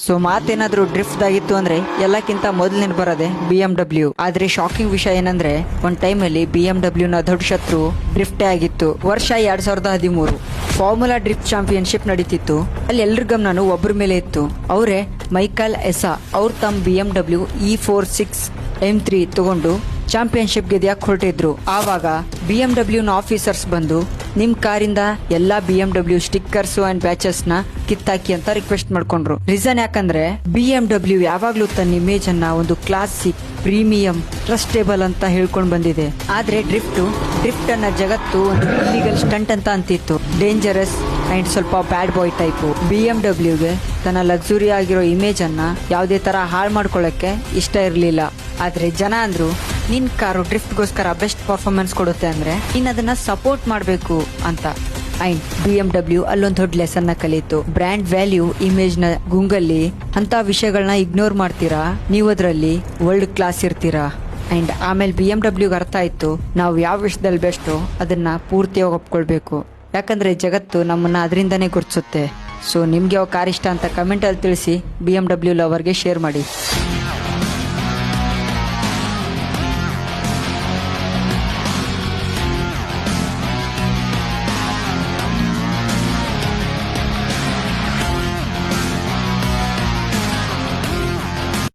So ಮಾತೇನಾದ್ರೂ drift ಆಗಿತ್ತು ಅಂದ್ರೆ ಎಲ್ಲಕ್ಕಿಂತ ಮೊದಲು ನೆನಪು ಬರೋದೆ BMW. ಆದ್ರೆ ಶಾಕಿಂಗ್ ವಿಷಯ ಏನಂದ್ರೆ ಒಂದ್ ಟೈಮ್ ಅಲ್ಲಿ BMW ನ ದೊಡ್ಡ ಶತ್ರು ಡ್ರಿಫ್ಟೇ ಆಗಿತ್ತು. ವರ್ಷ 2013 ಫಾರ್ಮುಲಾ ಡ್ರಿಫ್ಟ್ ಚಾಂಪಿಯನ್ಶಿಪ್ ನಡೀತಿತ್ತು. ಅಲ್ಲಿ ಎಲ್ರ ಗಮನನು ಒಬ್ಬರ ಮೇಲೆ ಇತ್ತು. ಅವರೇ ಮೈಕಲ್ ಎಸಾ. ಅವ್ರು ತಮ್ಮ BMW E46 M3 ತಗೊಂಡು ಚಾಂಪಿಯನ್ಶಿಪ್ ಗೆದ್ಯಾಕ್ ಹೊರಟಿದ್ರು. ಆವಾಗ BMW ನ ಆಫೀಸರ್ಸ್ ಬಂದು ನಿಮ್ ಕಾರಿಂದ ಎಲ್ಲಾ BMW ಸ್ಟಿಕ್ಕರ್ಸ್ ಅಂಡ್ ಬ್ಯಾಚಸ್ ನ ಕಿತ್ತಾಕಿ ಅಂತ ರಿಕ್ವೆಸ್ಟ್ ಮಾಡ್ಕೊಂಡ್ರು. ರೀಸನ್ ಯಾಕಂದ್ರೆ BMW ಯಾವಾಗ್ಲೂ ತನ್ನ ಇಮೇಜ್ ಅನ್ನ ಒಂದು ಕ್ಲಾಸಿಕ್, ಪ್ರೀಮಿಯಂ, ಟ್ರಸ್ಟೇಬಲ್ ಅಂತ ಹೇಳ್ಕೊಂಡ್ ಬಂದಿದೆ. ಆದ್ರೆ ಡ್ರಿಫ್ಟ್ ಅನ್ನ ಜಗತ್ತು ಒಂದು ಇಲ್ಲಿಗಲ್ ಸ್ಟಂಟ್ ಅಂತ ಅಂತಿತ್ತು. ಡೇಂಜರಸ್ ಅಂಡ್ ಸ್ವಲ್ಪ ಬ್ಯಾಡ್ ಬಾಯ್ ಟೈಪ್. BMWಗೆ ತನ್ನ ಲಕ್ಸುರಿ ಆಗಿರೋ ಇಮೇಜ್ ಅನ್ನ ಯಾವುದೇ ತರ ಹಾಳು ಮಾಡ್ಕೊಳ್ಳಕ್ಕೆ ಇಷ್ಟ ಇರಲಿಲ್ಲ. ಆದ್ರೆ ಜನ ಅಂದ್ರು ನಿನ್ ಕಾರು ಡ್ರಿಫ್ಟ್ಗೋಸ್ಕರ ಬೆಸ್ಟ್ ಪರ್ಫಾರ್ಮೆನ್ಸ್ ಕೊಡುತ್ತೆ ಅಂದ್ರೆ ನೀನ್ ಅದನ್ನ ಸಪೋರ್ಟ್ ಮಾಡಬೇಕು ಅಂತ. ಅಂಡ್ BMW ಅಲ್ಲೊಂದು ದೊಡ್ಡ ಲೆಸನ್ ನ ಕಲಿತು. ಬ್ರ್ಯಾಂಡ್ ವ್ಯಾಲ್ಯೂ, ಇಮೇಜ್ ನ ಗುಂಗಲ್ಲಿ ಅಂತ ವಿಷಯಗಳನ್ನ ಇಗ್ನೋರ್ ಮಾಡ್ತೀರಾ, ನೀವು ಅದರಲ್ಲಿ ವರ್ಲ್ಡ್ ಕ್ಲಾಸ್ ಇರ್ತೀರಾ. ಅಂಡ್ ಆಮೇಲೆ BMW ಅರ್ಥ ಆಯ್ತು ನಾವು ಯಾವ ವಿಷಯದಲ್ಲಿ ಬೆಸ್ಟು ಅದನ್ನ ಪೂರ್ತಿಯಾಗಿ ಒಪ್ಕೊಳ್ಬೇಕು. ಯಾಕಂದ್ರೆ ಜಗತ್ತು ನಮ್ಮನ್ನ ಅದರಿಂದನೇ ಗುರ್ತಿಸುತ್ತೆ. ಸೊ ನಿಮ್ಗೆ ಯಾವ ಕಾರ್ ಇಷ್ಟ ಅಂತ ಕಮೆಂಟ್ ಅಲ್ಲಿ ತಿಳಿಸಿ. BMW ಲವರ್ಗೆ ಶೇರ್ ಮಾಡಿ.